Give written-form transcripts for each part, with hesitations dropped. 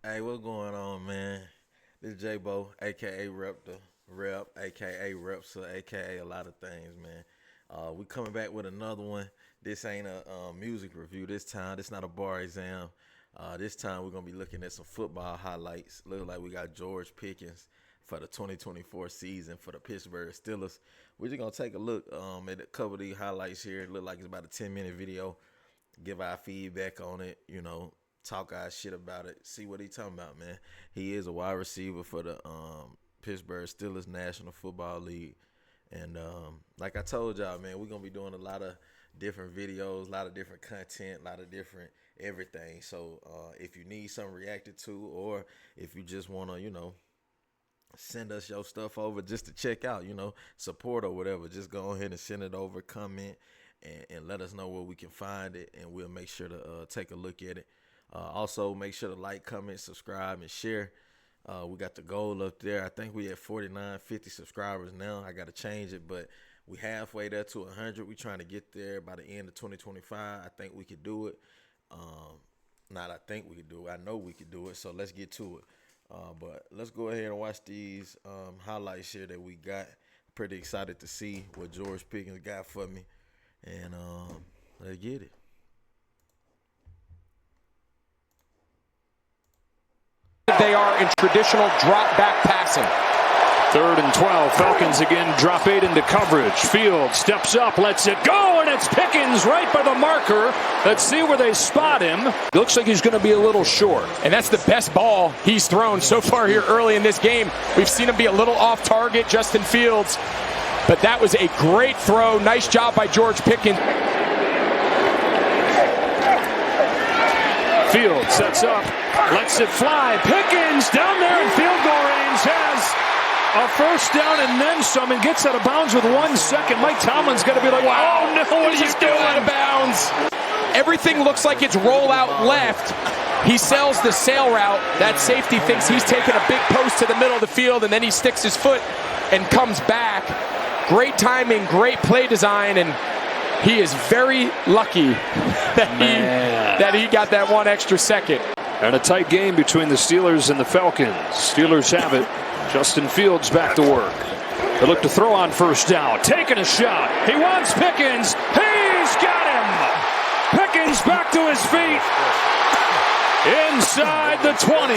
Hey, what's going on, man? This is J-Bo, aka Rep the Rep, aka Repsa, aka a lot of things, man. We coming back with another one. This ain't a music review this time. This not a bar exam. This time we're gonna be looking at some football highlights. Look like we got George Pickens for the 2024 season for the Pittsburgh Steelers. We're just gonna take a look at a couple of these highlights here. It look like it's about a 10-minute video. Give our feedback on it, talk our shit about it, see what he talking about, man. He is a wide receiver for the Pittsburgh Steelers National Football League. And like I told y'all, man, we're going to be doing a lot of different videos, a lot of different content, a lot of different everything. So if you need something reacted to, or if you just want to, send us your stuff over just to check out, support or whatever, just go ahead and send it over, comment, and let us know where we can find it, and we'll make sure to take a look at it. Also, make sure to like, comment, subscribe, and share. We got the goal up there. I think we at 49, 50 subscribers now. I got to change it, but we halfway there to 100. We trying to get there by the end of 2025. I think we could do it. Not I think we could do it. I know we could do it, so let's get to it. But let's go ahead and watch these highlights here that we got. Pretty excited to see what George Pickens got for me. And let's get it. They are in traditional drop back passing. 3rd and 12. Falcons again drop 8 into coverage. Field steps up, lets it go, and it's Pickens right by the marker. Let's see where they spot him. Looks like he's going to be a little short. And that's the best ball he's thrown so far here early in this game. We've seen him be a little off target, Justin Fields. But that was a great throw. Nice job by George Pickens. Field sets up, lets it fly. Pickens down there in field goal range has a first down and then some, and gets out of bounds with 1 second. Mike Tomlin's got to be like, wow, no, what are you doing? Out of bounds. Everything looks like it's roll out left. He sells the sail route. That safety thinks he's taking a big post to the middle of the field, and then he sticks his foot and comes back. Great timing, great play design, and he is very lucky that he got that 1 extra second. And a tight game between the Steelers and the Falcons. Steelers have it. Justin Fields back to work. They look to throw on first down. Taking a shot. He wants Pickens. He's got him. Pickens back to his feet. Inside the 20.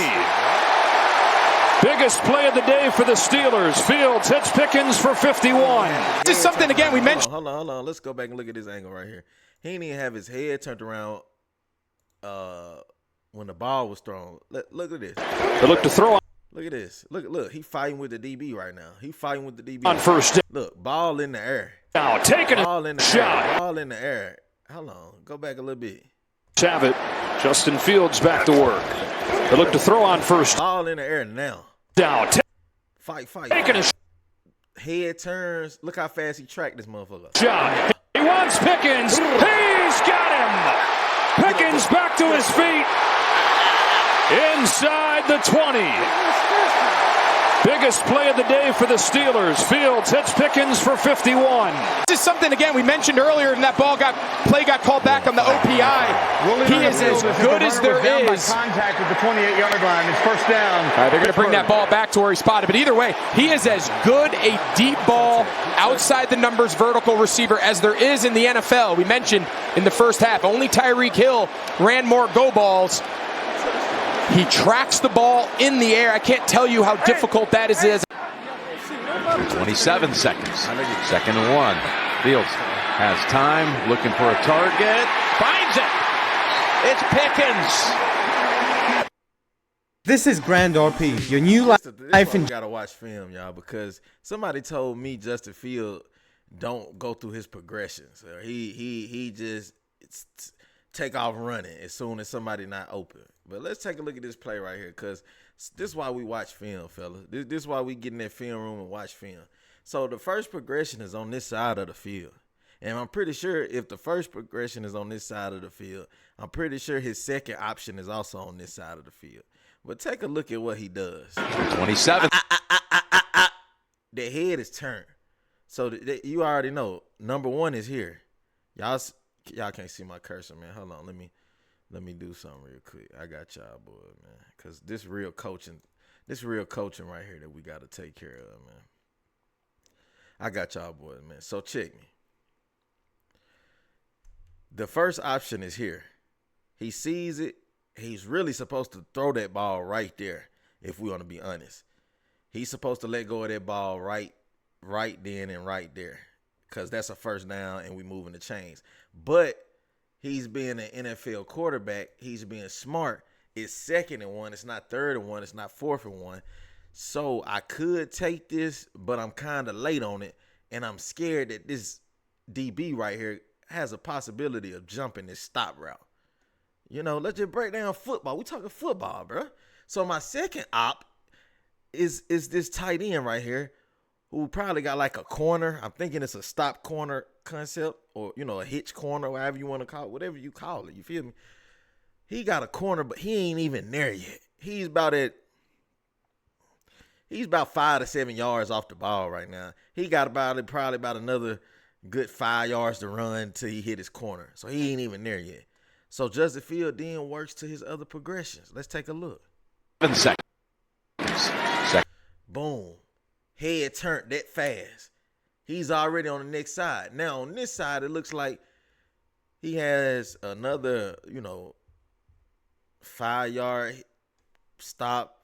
Biggest play of the day for the Steelers. Fields hits Pickens for 51. Just something, again, we mentioned. Hold on. Let's go back and look at this angle right here. He didn't even have his head turned around when the ball was thrown. Look at this. They look to throw on. Look at this. Look. He fighting with the DB right now. He fighting with the DB. On first down. Look, ball in the air. Now taking ball a in the shot. Air. Ball in the air. Hold on. Go back a little bit. Have it. Justin Fields back to work. They look to throw on first. Ball in the air now. Down. Fight. Taking a head turns. Look how fast he tracked this motherfucker. shot. He wants Pickens. He's got him. Pickens back to his feet. Inside the 20. Biggest play of the day for the Steelers. Fields hits Pickens for 51. Just something, again, we mentioned earlier, and that play got called back on the OPI. He is as good as there is. Contact at the 28-yard line. It's first down. All right, they're going to bring that ball back to where he spotted. But either way, he is as good a deep ball, outside the numbers vertical receiver as there is in the NFL. We mentioned in the first half, only Tyreek Hill ran more go balls. He tracks the ball in the air. I can't tell you how difficult that is. 27 seconds. 2nd and 1. Fields has time, looking for a target. Finds it. It's Pickens. This is Grand RP, your new life. You gotta watch film, y'all, because somebody told me Justin Field don't go through his progressions. He just take off running as soon as somebody not open. But let's take a look at this play right here, because this is why we watch film, fellas. This is why we get in that film room and watch film. So the first progression is on this side of the field. And I'm pretty sure if the first progression is on this side of the field, I'm pretty sure his second option is also on this side of the field. But take a look at what he does. 27. The head is turned. So you already know, number 1 is here. Y'all can't see my cursor, man. Hold on, let me Let me do something real quick. I got y'all boys, man. Because this real coaching right here that we got to take care of, man. I got y'all boys, man. So check me. The first option is here. He sees it. He's really supposed to throw that ball right there, if we want to be honest. He's supposed to let go of that ball right then and right there, because that's a first down and we moving the chains. But he's being an NFL quarterback. He's being smart. It's 2nd and 1. It's not 3rd and 1. It's not 4th and 1. So I could take this, but I'm kind of late on it, and I'm scared that this DB right here has a possibility of jumping this stop route. You know, let's just break down football. We talking football, bro. So my second op is this tight end right here, who probably got like a corner. I'm thinking it's a stop corner concept, or, you know, a hitch corner, whatever you want to call it, whatever you call it. You feel me? He got a corner, but he ain't even there yet. He's about 5 to 7 yards off the ball right now. He got probably about another good 5 yards to run till he hit his corner. So he ain't even there yet. So Justin Field then works to his other progressions. Let's take a look. 7 seconds. Boom. Head turned that fast. He's already on the next side. Now on this side, it looks like he has another, 5-yard stop,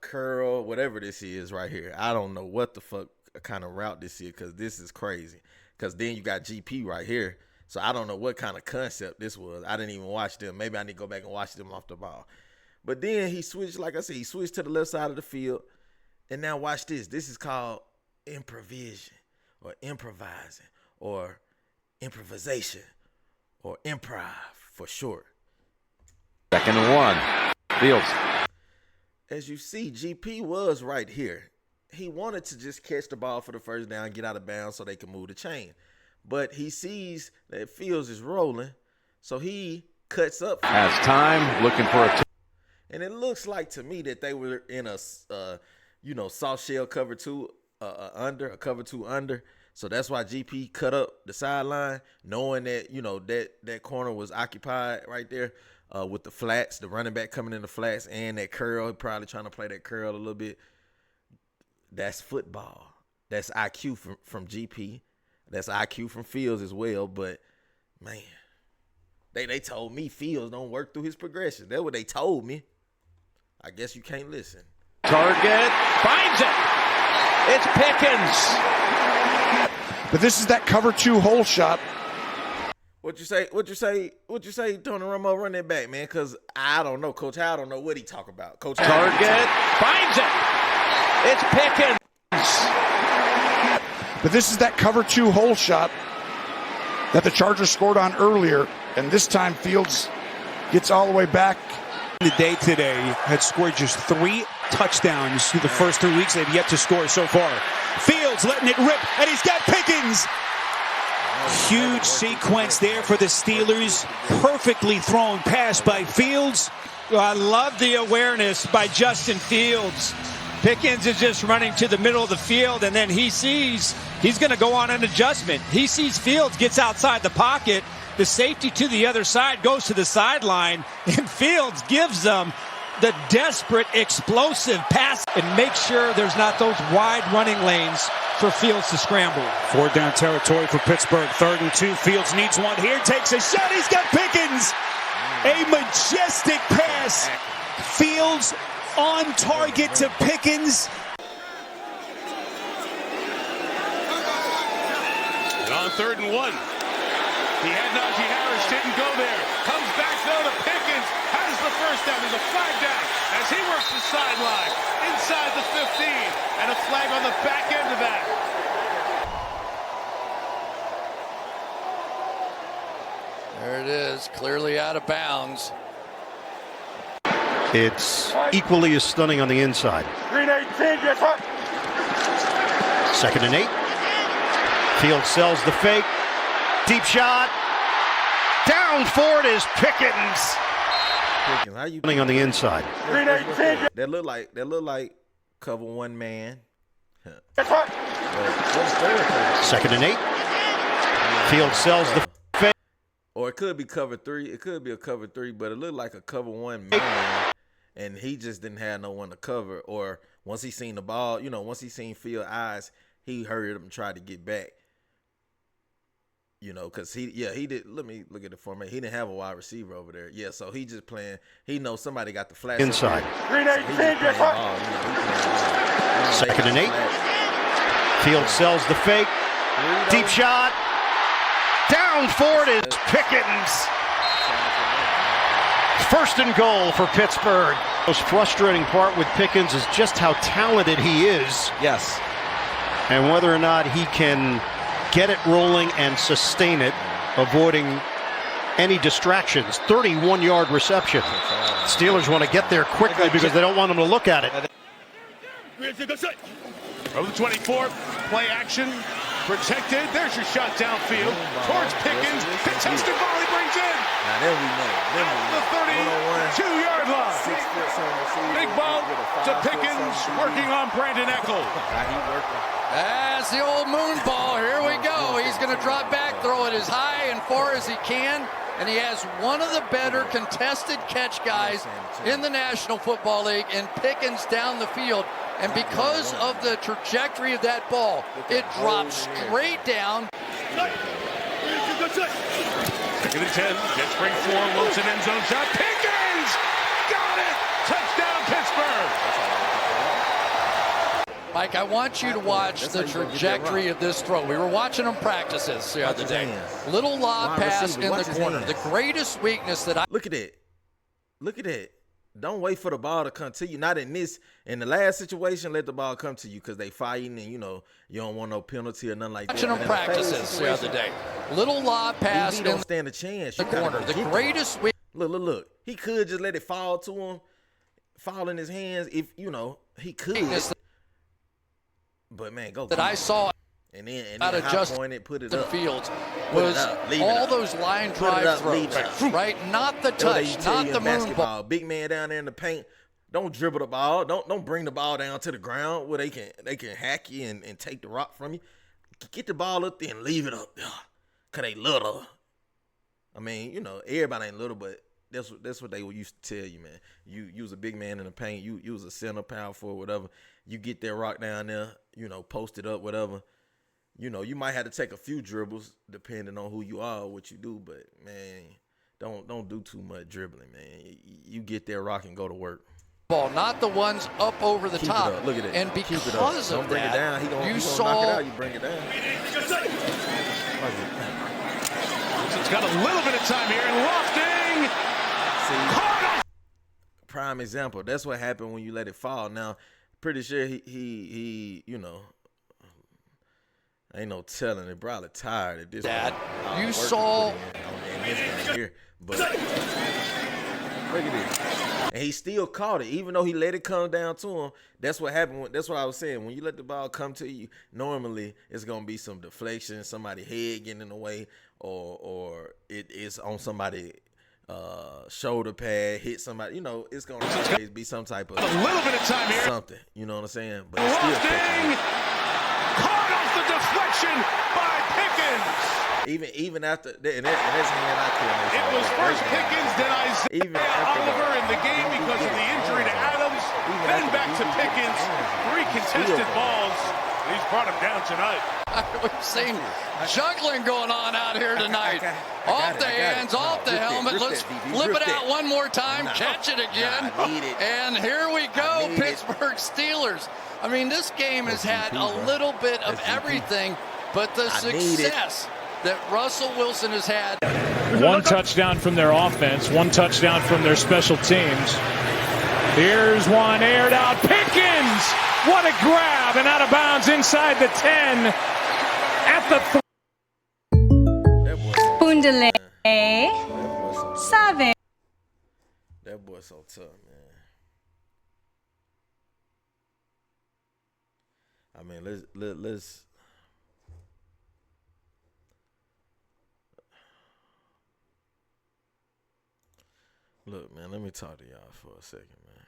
curl, whatever this is right here. I don't know what the fuck kind of route this is, because this is crazy. Because then you got GP right here. So I don't know what kind of concept this was. I didn't even watch them. Maybe I need to go back and watch them off the ball. But then he switched, like I said, he switched to the left side of the field. And now watch this. This is called improvisation, or improvising, or improvisation, or improv for short. 2nd and 1. Fields. As you see, GP was right here. He wanted to just catch the ball for the first down, get out of bounds so they can move the chain. But he sees that Fields is rolling, so he cuts up. Has time, looking for a and it looks like to me that they were in a, soft shell cover two under. So that's why GP cut up the sideline, knowing that, that corner was occupied right there with the flats, the running back coming in the flats, and that curl, probably trying to play that curl a little bit. That's football. That's IQ from GP. That's IQ from Fields as well. But, man, they told me Fields don't work through his progression. That's what they told me. I guess you can't listen. Target. Finds it. It's Pickens. But this is that cover 2 hole shot. What you say, Tony Romo, run that back, man, because I don't know. Coach Howell don't know what he talk about. Coach Howell Target. Finds it. It's Pickens. But this is that cover 2 hole shot that the Chargers scored on earlier. And this time Fields gets all the way back. The day today had scored just 3 touchdowns through the first 3 weeks. They've yet to score so far. Fields letting it rip, and he's got Pickens. Huge sequence there for the Steelers. Perfectly thrown pass by Fields. I love the awareness by Justin Fields. Pickens is just running to the middle of the field, and then he sees he's going to go on an adjustment. He sees Fields, gets outside the pocket. The safety to the other side goes to the sideline, and Fields gives them the desperate, explosive pass and makes sure there's not those wide running lanes for Fields to scramble. 4th down territory for Pittsburgh. 3rd and 2. Fields needs one here. Takes a shot. He's got Pickens. A majestic pass. Fields on target to Pickens. And on 3rd and 1. He had Najee Harris, didn't go there. Comes back though to Pickens. Has the first down. There's a flag down as he works the sideline inside the 15. And a flag on the back end of that. There it is, clearly out of bounds. It's equally as stunning on the inside. 2nd and 8. Fields sells the fake. Deep shot. Down for it is Pickens. How you on the inside? That look like cover 1 man. 2nd and 8. Fields sells the fake. Or it could be cover 3. It could be a cover 3, but it looked like a cover 1 man, and he just didn't have no one to cover. Or once he seen the ball, once he seen Field eyes, he hurried up and tried to get back. Because he did. Let me look at the format. He didn't have a wide receiver over there. Yeah, so he just playing. He knows somebody got the flash inside. So Second and 8. Field sells the fake. Deep shot. Down for it is Pickens. First and goal for Pittsburgh. The most frustrating part with Pickens is just how talented he is. Yes. And whether or not he can get it rolling and sustain it, avoiding any distractions. 31-yard reception. Steelers want to get there quickly because they don't want him to look at it. Over the 24, play action, protected. There's your shot downfield towards Pickens. Contested volley brings in. Now then we know. The 32-yard line. Big ball to Pickens, working on Brandon Echols. That's the old moon ball. Here we go. He's going to drop back, throw it as high and far as he can. And he has one of the better contested catch guys in the National Football League, and Pickens down the field. And because of the trajectory of that ball, it drops straight down. Second and 10. Jet spring 4. Wilson end zone shot. Pickens! Got it! Touchdown, Pittsburgh! Mike, I want you to watch the trajectory of this throw. We were watching him practices the other day. Little lob pass in the corner. The greatest weakness that I... Look at it. Look at it. Don't wait for the ball to come to you. Not in this. In the last situation, let the ball come to you because they fighting and, you don't want no penalty or nothing like that. Watching them practices the other day. Little lob pass in don't stand a chance. The corner. The greatest weakness. Look. He could just let it fall to him, fall in his hands if, he could. But, man, go. That I saw. And then high point it, put it up. Fields was all those line drive throws, right? Not the touch, not the moon ball. Big man down there in the paint. Don't dribble the ball. Don't bring the ball down to the ground where they can hack you and take the rock from you. Get the ball up there and leave it up there. Cause they little. I mean, everybody ain't little, but that's what they used to tell you, man. You was a big man in the paint. You was a center, power forward, whatever. You get that rock down there, post it up, whatever. You might have to take a few dribbles depending on who you are, what you do, but man, don't do too much dribbling, man. You get there, rock, and go to work. Ball, not the ones up over the top. Look at it. And because of don't bring that, it down. He gonna knock it out. You bring it down. Wilson's got a little bit of time here and lofting. See, prime example. That's what happened when you let it fall. Now, pretty sure he ain't no telling. They're probably tired at this point. You saw here, but look at this. And he still caught it, even though he let it come down to him. That's what happened. That's what I was saying. When you let the ball come to you, normally it's gonna be some deflection, somebody head getting in the way, or it is on somebody shoulder pad, hit somebody. It's gonna always be some type of a little bit of time here. Something. You know what I'm saying? But it's still catching. Caught off the deflection by Pickens. Even after and that's hand I couldn't. It was first Pickens, then Isaiah Oliver in the game because of the injury to Adams. Then back to Pickens. 3 contested balls. He's brought him down tonight. We've seen juggling going on out here tonight. Off the hands, off the helmet. Let's flip it out one more time. Catch it again. And here we go, Pittsburgh Steelers. I mean, this game has had a little bit of everything, but the success that Russell Wilson has had. One touchdown from their offense, one touchdown from their special teams. Here's one aired out. Pickens! What a grab, and out of bounds inside the 10 at the Pundale Save. That boy's so tough, man. I mean, let's look, man, let me talk to y'all for a second, man.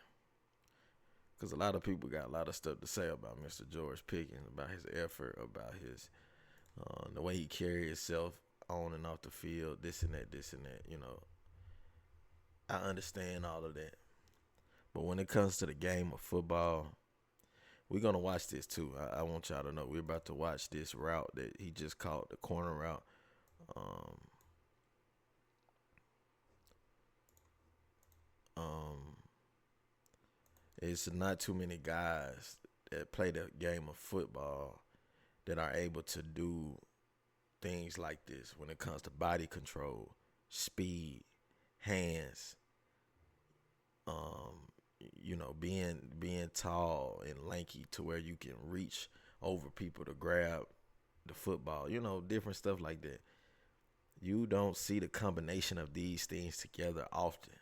Because a lot of people got a lot of stuff to say about Mr. George Pickens, about his effort, about his the way he carried himself on and off the field, this and that. I understand all of that. But when it comes to the game of football, we're going to watch this too. I want y'all to know we're about to watch this route that he just called, the corner route. It's not too many guys that play the game of football that are able to do things like this when it comes to body control, speed, hands, being tall and lanky to where you can reach over people to grab the football, different stuff like that. You don't see the combination of these things together often.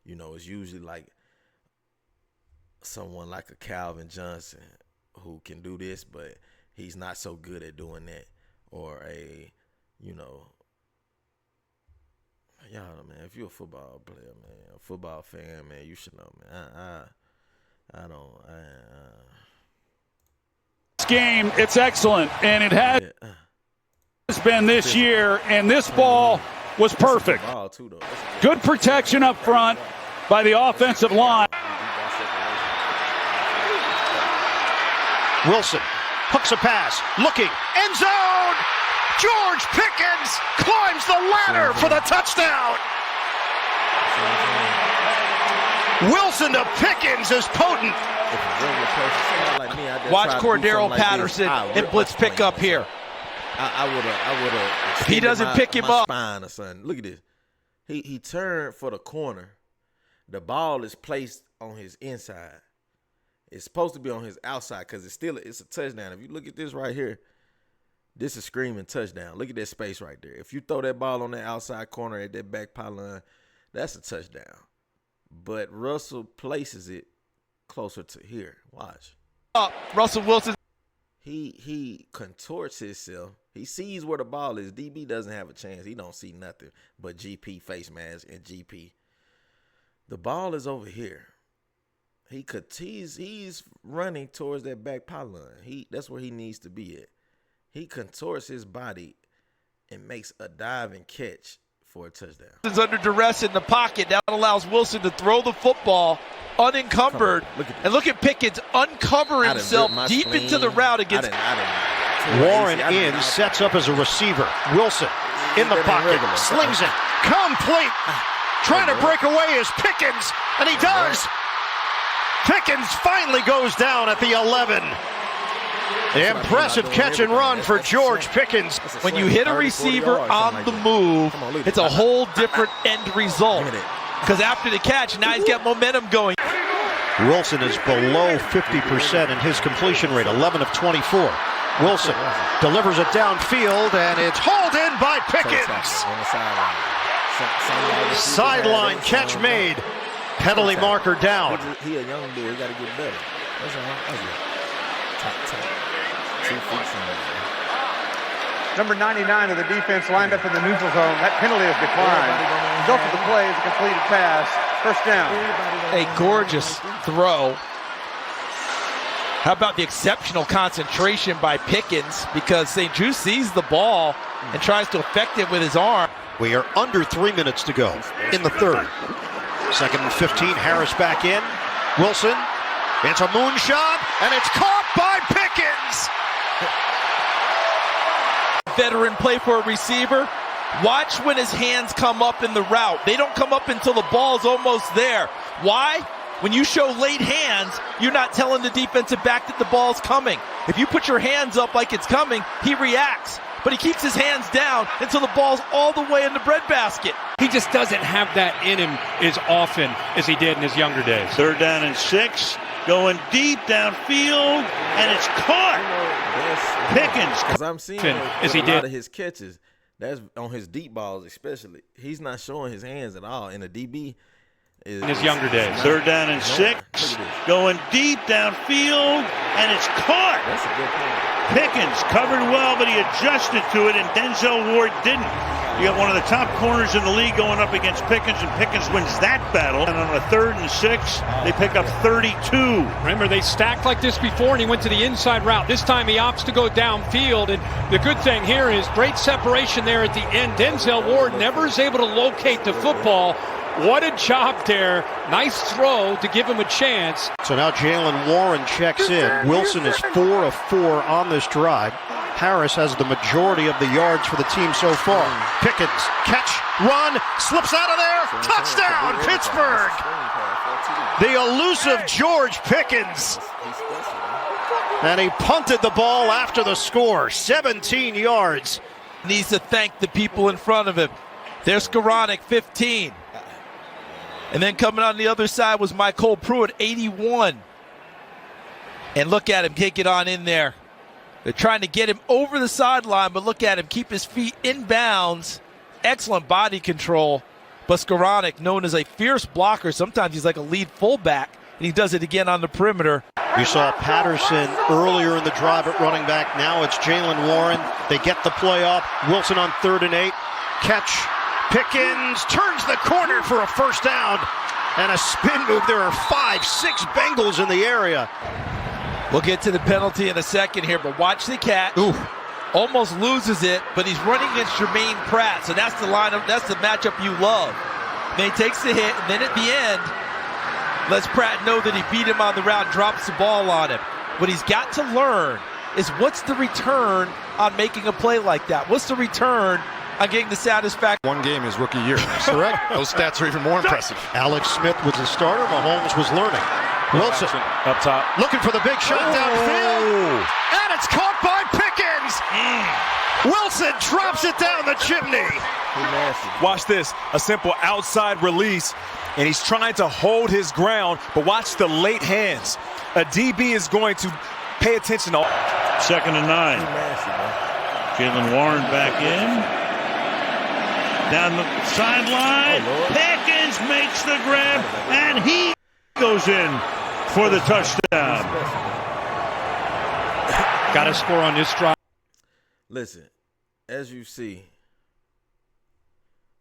It's usually like someone like a Calvin Johnson who can do this, but he's not so good at doing that. Or y'all, man, if you're a football player, man, a football fan, man, you should know, man. This game, it's excellent, and it has been this year, and this ball was perfect. Good protection up front by the offensive line. Wilson hooks a pass, looking, end zone! George Pickens climbs the ladder for the touchdown! Wilson to Pickens is potent. Watch Cordero Patterson and blitz pick up here. I would have. If he doesn't pick him up, spine or something. Look at this. He turned for the corner. The ball is placed on his inside. It's supposed to be on his outside because it's a touchdown. If you look at this right here, this is screaming touchdown. Look at that space right there. If you throw that ball on that outside corner at that back pylon, that's a touchdown. But Russell places it closer to here. Watch. Russell Wilson. He contorts himself. He sees where the ball is. DB doesn't have a chance. He don't see nothing but GP face mask and GP. The ball is over here. He's running towards that back pylon. That's where he needs to be at. He contorts his body and makes a diving catch for a touchdown. Wilson's under duress in the pocket. That allows Wilson to throw the football unencumbered. Look at Pickens uncover himself deep into the route against Warren in, sets up as a receiver. Wilson in the pocket, slings it, complete. Trying to break away is Pickens, and he does. Pickens finally goes down at the 11. Impressive catch and run for George Pickens. When you hit a receiver on the move, it's a whole different end result. Because after the catch, now he's got momentum going. Wilson is below 50% in his completion rate, 11 of 24. Wilson delivers it downfield, and it's hauled in by Pickens. Sideline catch made. Penalty marker down. He a young dude. He got to get better. That's all. Top. 2 feet from him. Number 99 of the defense lined up in the neutral zone. That penalty is declined. The result of the play is a completed pass. First down. A gorgeous throw. How about the exceptional concentration by Pickens? Because St. Jude sees the ball and tries to affect it with his arm. We are under 3 minutes to go in the third. 2nd and 15, Harris back in. Wilson, it's a moonshot, and it's caught by Pickens. Veteran play for a receiver. Watch when his hands come up in the route. They don't come up until the ball's almost there. Why? When you show late hands, you're not telling the defensive back that the ball's coming. If you put your hands up like it's coming, he reacts. But he keeps his hands down until the ball's all the way in the breadbasket. He just doesn't have that in him as often as he did in his younger days. 3rd down and 6, going deep downfield, and it's caught. Pickens. Because I'm seeing a lot of his catches, that's on his deep balls especially. He's not showing his hands at all. In a DB, in his younger days. Third down and 6, going deep downfield, and it's caught. That's a good point. Pickens covered well, but he adjusted to it, and Denzel Ward didn't. You got one of the top corners in the league going up against Pickens, and Pickens wins that battle. And on a 3rd and 6, they pick up 32. Remember, they stacked like this before, and he went to the inside route. This time he opts to go downfield, and the good thing here is great separation there at the end. Denzel Ward never is able to locate the football. What a job there. Nice throw to give him a chance. So now Jalen Warren checks in. Wilson is 4 of 4 on this drive. Harris has the majority of the yards for the team so far. Pickens, catch, run, slips out of there. Touchdown, Pittsburgh. The elusive George Pickens. And he punted the ball after the score. 17 yards. Needs to thank the people in front of him. There's Skoranek, 15. And then coming on the other side was Michael Pruitt, 81. And look at him, can't get on in there. They're trying to get him over the sideline, but look at him, keep his feet in bounds. Excellent body control. But Skoranek, known as a fierce blocker, sometimes he's like a lead fullback, and he does it again on the perimeter. You saw Patterson earlier in the drive at running back. Now it's Jalen Warren. They get the play off. Wilson on 3rd and 8. Catch. Pickens turns the corner for a first down. And a spin move. There are 5, 6 Bengals in the area. We'll get to the penalty in a second here, but watch the catch. Ooh. Almost loses it, but he's running against Jermaine Pratt, so that's the lineup, that's the matchup you love. Then he takes the hit, and then at the end, lets Pratt know that he beat him on the route, drops the ball on him. What he's got to learn is what's the return on making a play like that? What's the return on getting the satisfaction? One game his rookie year. Correct. Those stats are even more impressive. Alex Smith was the starter. Mahomes was learning. Wilson up top, looking for the big shot downfield, and it's caught by Pickens. Wilson drops it down the chimney. Watch this, a simple outside release, and he's trying to hold his ground, but watch the late hands. A DB is going to pay attention to 2nd and 9. Jalen Warren back in. Down the sideline. Pickens makes the grab, and he goes in for the touchdown. Got to score on this drive. Listen, as you see,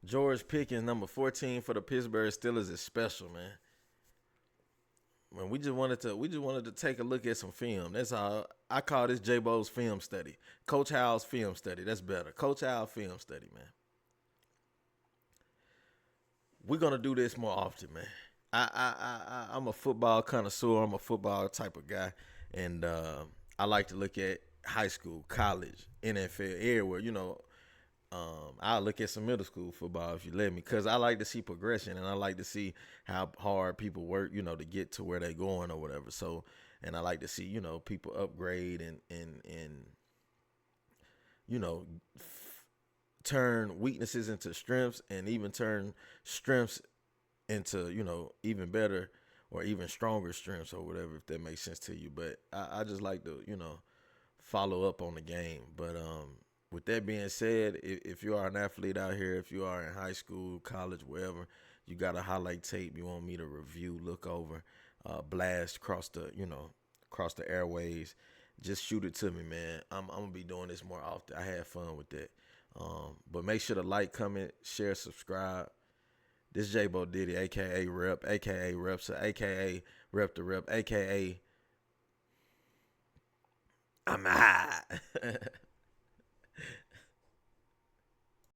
George Pickens, number 14 for the Pittsburgh Steelers, is special, man. When we just wanted to take a look at some film. That's how I call this J-Bo's film study. Coach Howell's film study. That's better. Coach Howell film study, man. We're gonna do this more often, man. I'm a football connoisseur. I'm a football type of guy, and I like to look at high school, college, NFL, everywhere. You know, I'll look at some middle school football if you let me, because I like to see progression, and I like to see how hard people work, you know, to get to where they're going or whatever. So, and I like to see, you know, people upgrade and you know, turn weaknesses into strengths, and even turn strengths into, you know, even better or even stronger strengths or whatever, if that makes sense to you. But I just like to, you know, follow up on the game. But with that being said, if you are an athlete out here, if you are in high school, college, wherever, you got a highlight tape you want me to review, look over, blast across the airways, just shoot it to me, man. I'm gonna be doing this more often. I had fun with that. But make sure to like, comment, share, subscribe. This J-Bo Diddy, a.k.a. Rep, a.k.a. Repsa, a.k.a. Rep the Rep, a.k.a. I'm high.